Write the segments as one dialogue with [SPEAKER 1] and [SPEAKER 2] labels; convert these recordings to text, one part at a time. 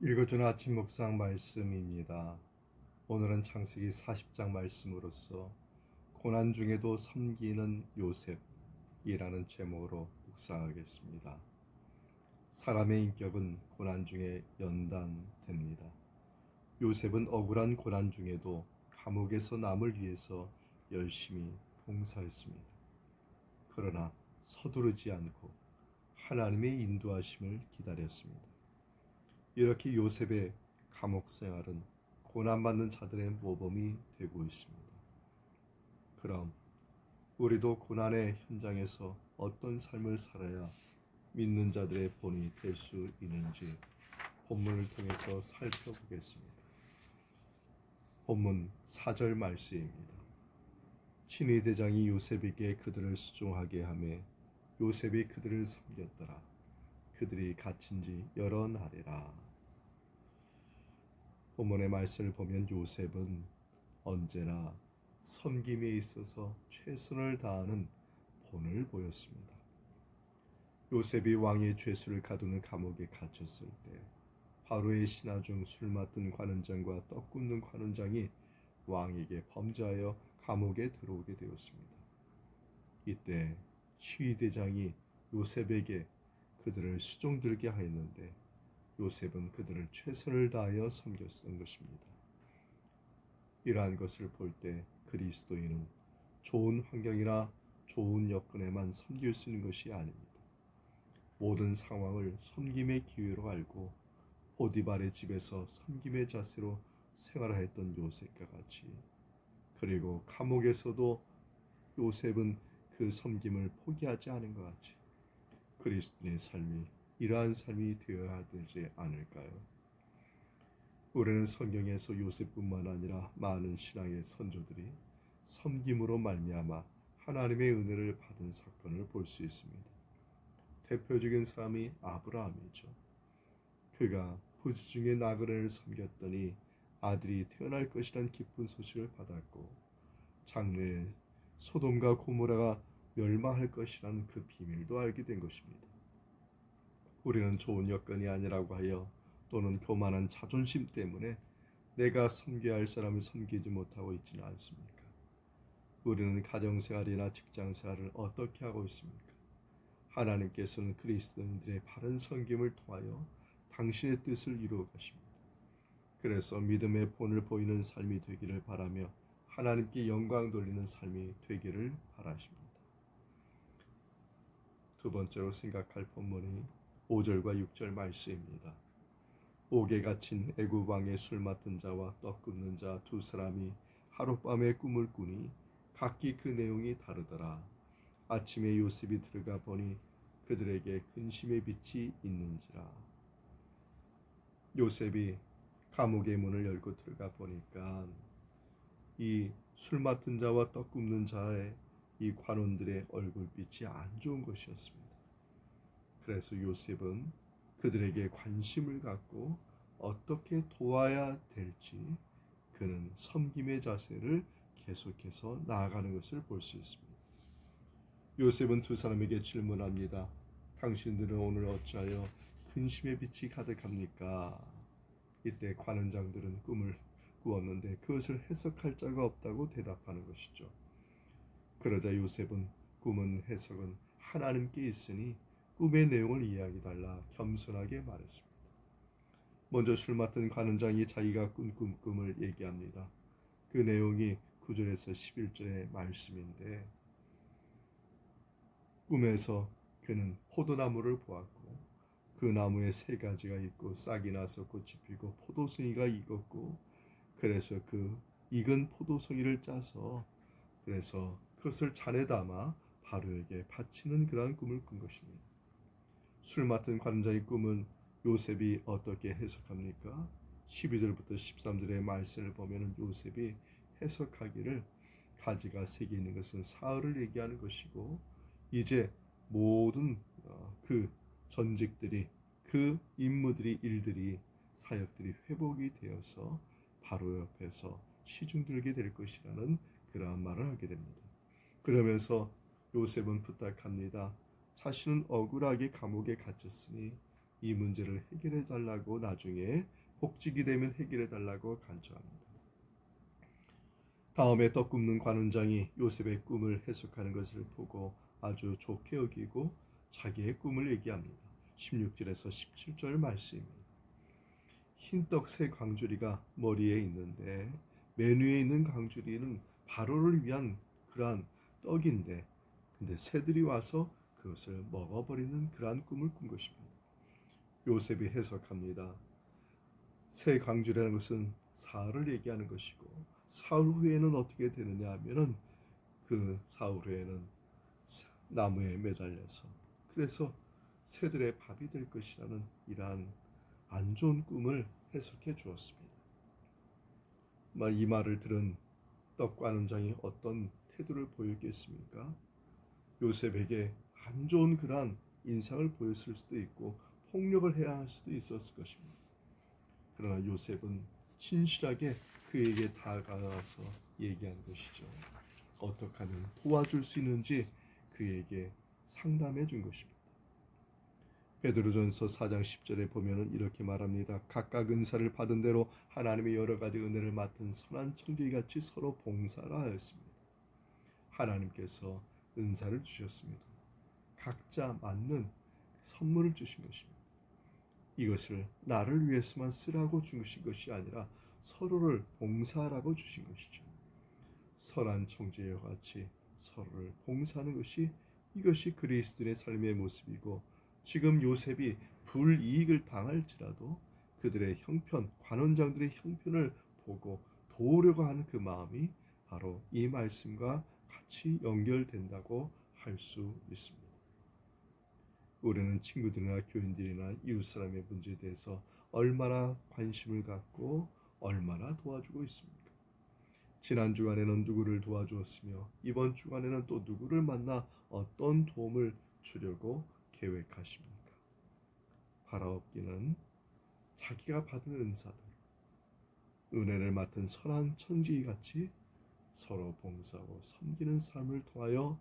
[SPEAKER 1] 읽어주는 아침 묵상 말씀입니다. 오늘은 창세기 40장 말씀으로서 고난 중에도 섬기는 요셉이라는 제목으로 묵상하겠습니다. 사람의 인격은 고난 중에 연단됩니다. 요셉은 억울한 고난 중에도 감옥에서 남을 위해서 열심히 봉사했습니다. 그러나 서두르지 않고 하나님의 인도하심을 기다렸습니다. 이렇게 요셉의 감옥 생활은 고난받는 자들의 모범이 되고 있습니다. 그럼 우리도 고난의 현장에서 어떤 삶을 살아야 믿는 자들의 본이 될 수 있는지 본문을 통해서 살펴보겠습니다. 본문 4절 말씀입니다. 친위 대장이 요셉에게 그들을 수종하게 하며 요셉이 그들을 섬겼더라. 그들이 갇힌 지 여러 날이라. 본문의 말씀을 보면 요셉은 언제나 섬김에 있어서 최선을 다하는 본을 보였습니다. 요셉이 왕의 죄수를 가두는 감옥에 갇혔을 때 바로의 신하 중 술 맡은 관원장과 떡 굽는 관원장이 왕에게 범죄하여 감옥에 들어오게 되었습니다. 이때 시위대장이 요셉에게 그들을 수종들게 하였는데 요셉은 그들을 최선을 다하여 섬겼던 것입니다. 이러한 것을 볼 때 그리스도인은 좋은 환경이나 좋은 여건에만 섬길 수 있는 것이 아닙니다. 모든 상황을 섬김의 기회로 알고 보디발의 집에서 섬김의 자세로 생활하였던 요셉과 같이, 그리고 감옥에서도 요셉은 그 섬김을 포기하지 않은 것 같이 그리스도인의 삶이 이러한 삶이 되어야 되지 않을까요? 우리는 성경에서 요셉뿐만 아니라 많은 신앙의 선조들이 섬김으로 말미암아 하나님의 은혜를 받은 사건을 볼 수 있습니다. 대표적인 사람이 아브라함이죠. 그가 부지 중에 나그네를 섬겼더니 아들이 태어날 것이란 기쁜 소식을 받았고 장래에 소돔과 고모라가 멸망할 것이라는 그 비밀도 알게 된 것입니다. 우리는 좋은 여건이 아니라고 하여 또는 교만한 자존심 때문에 내가 섬겨야 할 사람을 섬기지 못하고 있지는 않습니까? 우리는 가정생활이나 직장생활을 어떻게 하고 있습니까? 하나님께서는 그리스도인들의 바른 섬김을 통하여 당신의 뜻을 이루어 가십니다. 그래서 믿음의 본을 보이는 삶이 되기를 바라며 하나님께 영광 돌리는 삶이 되기를 바라십니다. 두 번째로 생각할 본문이 5절과 6절 말씀입니다. 옥에 갇힌 애굽 왕의 술 맡은 자와 떡 굽는 자 두 사람이 하룻밤에 꿈을 꾸니 각기 그 내용이 다르더라. 아침에 요셉이 들어가 보니 그들에게 근심의 빛이 있는지라. 요셉이 감옥의 문을 열고 들어가 보니까 이 술 맡은 자와 떡 굽는 자의 이 관원들의 얼굴빛이 안 좋은 것이었습니다. 그래서 요셉은 그들에게 관심을 갖고 어떻게 도와야 될지 그는 섬김의 자세를 계속해서 나아가는 것을 볼 수 있습니다. 요셉은 두 사람에게 질문합니다. 당신들은 오늘 어찌하여 근심의 빛이 가득합니까? 이때 관원장들은 꿈을 꾸었는데 그것을 해석할 자가 없다고 대답하는 것이죠. 그러자 요셉은 꿈은 해석은 하나님께 있으니 꿈의 내용을 이야기달라 겸손하게 말했습니다. 먼저 술 맡은 관원장이 자기가 꾼 꿈을 얘기합니다. 그 내용이 9절에서 11절의 말씀인데 꿈에서 그는 포도나무를 보았고 그 나무에 세 가지가 있고 싹이 나서 꽃이 피고 포도송이가 익었고 그래서 그 익은 포도송이를 짜서 그래서 그것을 잔에 담아 바로에게 바치는 그러한 꿈을 꾼 것입니다. 술 맡은 관원장의 꿈은 요셉이 어떻게 해석합니까? 12절부터 13절의 말씀을 보면 요셉이 해석하기를 가지가 세 개 있는 것은 사흘을 얘기하는 것이고 이제 모든 그 전직들이 그 임무들이 일들이 사역들이 회복이 되어서 바로 옆에서 시중들게 될 것이라는 그러한 말을 하게 됩니다. 그러면서 요셉은 부탁합니다. 자신은 억울하게 감옥에 갇혔으니 이 문제를 해결해 달라고 나중에 복직이 되면 해결해 달라고 간청합니다. 다음에 떡 굽는 관원장이 요셉의 꿈을 해석하는 것을 보고 아주 좋게 여기고 자기의 꿈을 얘기합니다. 16절에서 17절 말씀입니다. 흰떡 세 광주리가 머리에 있는데 맨 위에 있는 광주리는 바로를 위한 그러한 떡인데 근데 새들이 와서 그것을 먹어버리는 그러한 꿈을 꾼 것입니다. 요셉이 해석합니다. 새 광주라는 것은 사흘을 얘기하는 것이고 사흘 후에는 어떻게 되느냐 하면은 그 사흘 후에는 나무에 매달려서 그래서 새들의 밥이 될 것이라는 이러한 안 좋은 꿈을 해석해 주었습니다. 이 말을 들은 떡관원장이 어떤 태도를 보였겠습니까? 요셉에게 안 좋은 그러한 인상을 보였을 수도 있고 폭력을 해야 할 수도 있었을 것입니다. 그러나 요셉은 진실하게 그에게 다가가서 얘기한 것이죠. 어떻게 하면 도와줄 수 있는지 그에게 상담해 준 것입니다. 베드로전서 4장 10절에 보면은 이렇게 말합니다. 각각 은사를 받은 대로 하나님의 여러 가지 은혜를 맡은 선한 청지기같이 서로 봉사를 하였습니다. 하나님께서 은사를 주셨습니다. 각자 맞는 선물을 주신 것입니다. 이것을 나를 위해서만 쓰라고 주신 것이 아니라 서로를 봉사하라고 주신 것이죠. 선한 청지기와 같이 서로를 봉사하는 것이 이것이 그리스도인의 삶의 모습이고 지금 요셉이 불이익을 당할지라도 그들의 형편, 관원장들의 형편을 보고 도우려고 하는 그 마음이 바로 이 말씀과 같이 연결된다고 할 수 있습니다. 우리는 친구들이나 교인들이나 이웃 사람의 문제에 대해서 얼마나 관심을 갖고 얼마나 도와주고 있습니까? 지난 주간에는 누구를 도와주었으며 이번 주간에는 또 누구를 만나 어떤 도움을 주려고 계획하십니까? 바라옵기는 자기가 받은 은사들, 은혜를 맡은 선한 천지같이 서로 봉사하고 섬기는 삶을 통하여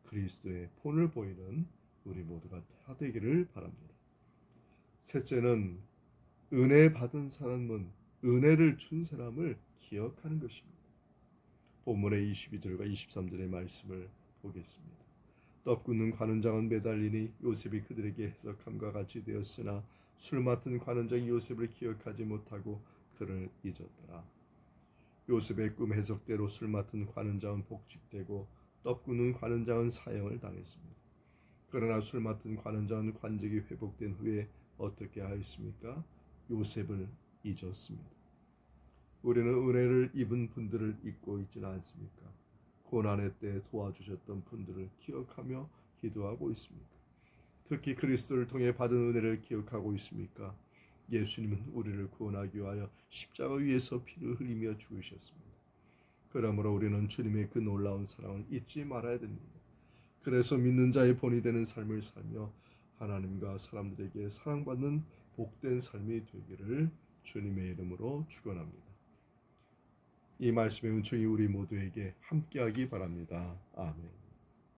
[SPEAKER 1] 그리스도의 본을 보이는 우리 모두가 다 되기를 바랍니다. 셋째는 은혜 받은 사람은 은혜를 준 사람을 기억하는 것입니다. 본문의 22절과 23절의 말씀을 보겠습니다. 떡 굽는 관원장은 매달리니 요셉이 그들에게 해석함과 같이 되었으나 술 맡은 관원장이 요셉을 기억하지 못하고 그를 잊었더라. 요셉의 꿈 해석대로 술 맡은 관원장은 복직되고 떡 굽는 관원장은 사형을 당했습니다. 그러나 술 맡은 관원장은 관직이 회복된 후에 어떻게 하였습니까? 요셉을 잊었습니다. 우리는 은혜를 입은 분들을 잊고 있지는 않습니까? 고난의 때 도와주셨던 분들을 기억하며 기도하고 있습니까? 특히 그리스도를 통해 받은 은혜를 기억하고 있습니까? 예수님은 우리를 구원하기 위하여 십자가 위에서 피를 흘리며 죽으셨습니다. 그러므로 우리는 주님의 그 놀라운 사랑을 잊지 말아야 됩니다. 그래서 믿는 자의 본이 되는 삶을 살며 하나님과 사람들에게 사랑받는 복된 삶이 되기를 주님의 이름으로 축원합니다. 이 말씀의 은총이 우리 모두에게 함께하기 바랍니다. 아멘.